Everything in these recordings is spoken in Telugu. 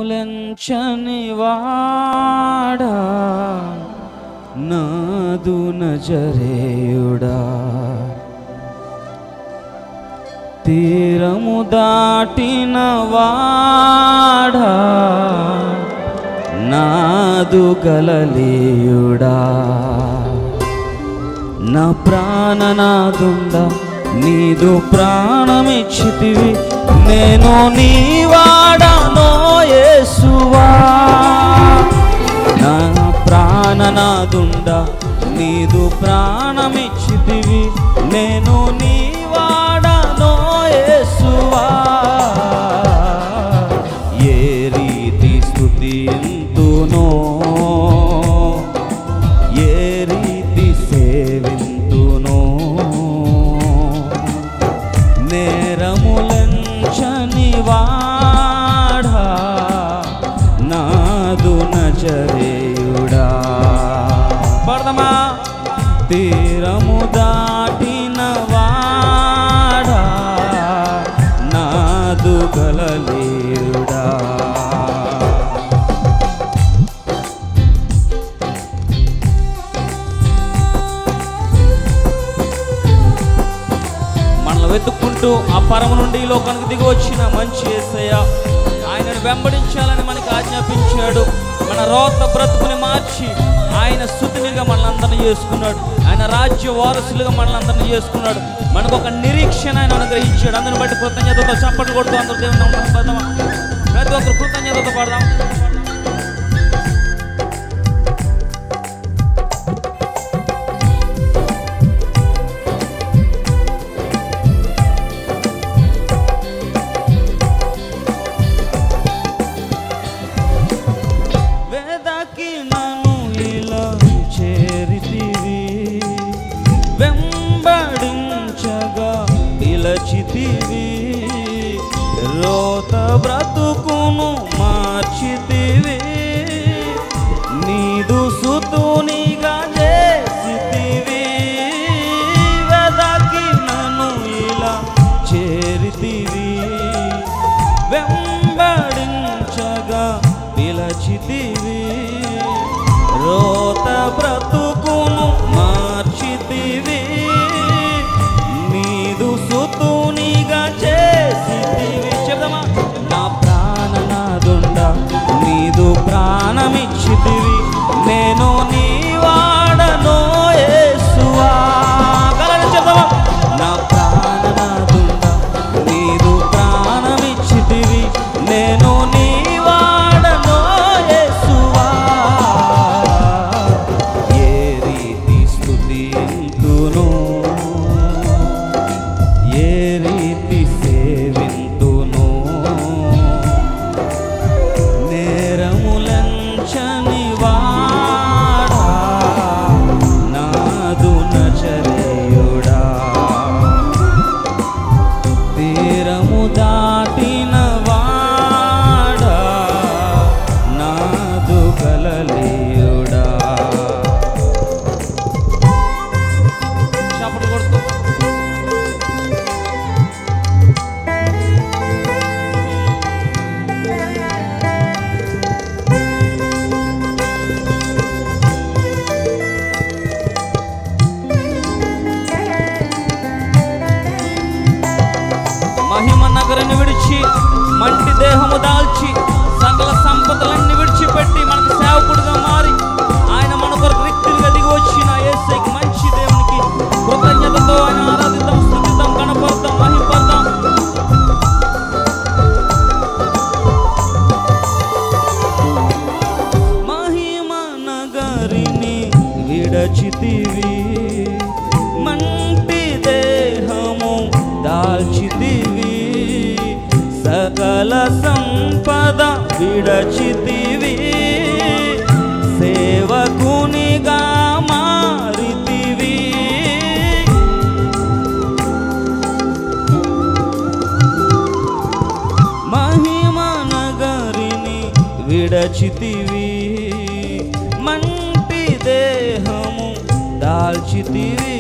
నేరములెంచని వాడా నాదు నజరేయుడా, తీరము దాటిన వాడా నాదు గలలీయుడా, నా ప్రాణనాదుండా నీదు ప్రాణమిచ్చితివి, నేను నీ వాడనో యేసువా. నా ప్రాణనాదుండా నీదు ప్రాణమిచ్చితివి, నేను నీ వాడనో యేసువా. ఏ రీతి స్తుతింతునో, ఏ రీతి సేవింతునో, నేరములెంచని వాడా నాదు నజరేయుడా. పడదమా, తీరము దాటిన వాడా నాదు గలలీయుడా. మనల్ని వెతుక్కుంటూ ఆ పరమ నుండి ఈ లోకానికి దిగి వచ్చిన మంచి యేసయ్య, ఆయనను వెంబడించాలని మనకు ఆజ్ఞాపించాడు. మన రోత బ్రతుకుని మార్చి ఆయన స్తుతినిగా మనలందరినీ చేసుకున్నాడు. ఆయన రాజ్య వారసులుగా మనలందరినీ చేసుకున్నాడు. మనకు ఒక నిరీక్షణ ఆయన అనుగ్రహించాడు. అందుని బట్టి కృతజ్ఞతతో చప్పట్లు కొడుతూ అందరూ దేవుని నామమున పడదామా? ప్రతి ఒక్కరు కృతజ్ఞతతో పడదాం. వేదకి నన్ను ఇలా చేరితివి, వెంబడించగా పిలచితివి, రోత బ్రతుకును మార్చితివి, నీదు సుతునిగా చేసితివి. వేదకి నన్ను ఇలా చేరితివి, వెంబడించగా పిలచితివి, రోత బ్రతుకును మార్చితివి, నీదు సుతునిగా చేసితివి. చెప్దామా? నా ప్రాణనాదుండా నీదు ప్రాణమిచ్చితివి, నేను నీ వాడనో యేసువా. గలని చెప్దామా? నా ప్రాణనాదుండా నీదు ప్రాణమిచ్చితివి, నేను నీ వాడనో యేసువా. ఏ రీతి స్తుతింతునో, ఏ రీతి సేవింతునో, నేరములెంచని వాడా నాదు నజరేయుడా, తీరము దాటిన వాడా నాదు గలలీయుడా. చప్పట్లు కొడుతూ మహిమ నగరాన్ని విడిచి మంటి దేహము దాల్చి సకల సంపదలన్నీ విడిచిపెట్టి మనకు సేవకుడిగా మారి ఆయన మన కొరకు రిక్తులుగా దిగి వచ్చిన యేసయ్యకి మంచి దేవునికి కృతజ్ఞతతో ఆయన ఆరాధిద్దాం, స్తుతిద్దాం, గణపడదాం, మహిమపడదాం. మహిమ నగరిని విడచితివి, మంటి దేహము దాల్చితివి, సకల సంపద విడచితివి, సేవకునిగా మారితివి. మహిమ నగరిని విడచితివి, మంటి దేహము దాల్చితివి,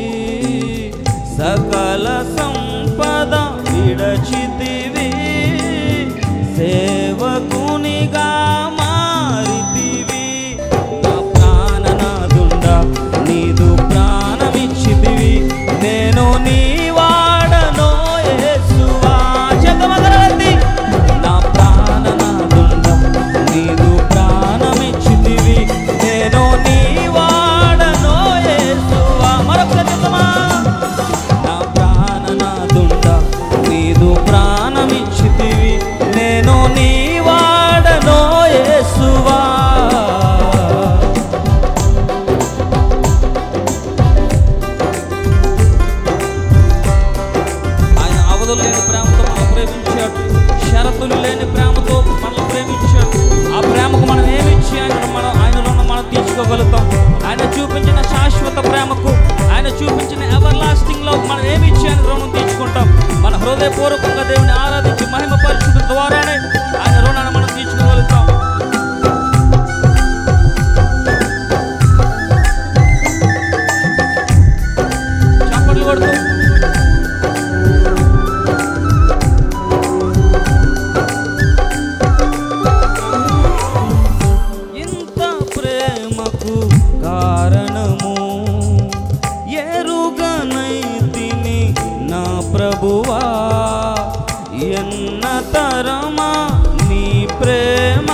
సకల సంపద విడచితివి, సేవకునిగా ప్రేమ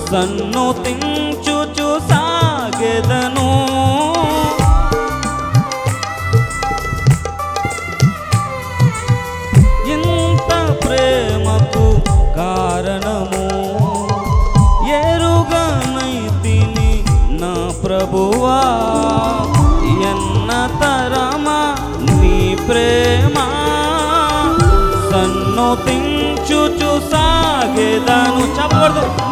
సన్నుతించుచు సాగెదను. ఇంత ప్రేమకు కారణము ఎరుగనైతిని నా ప్రభువా, ఎన్న తరమా నీ ప్రేమ సన్నుతించుచు సాగెదను. చెప్పకూడదు.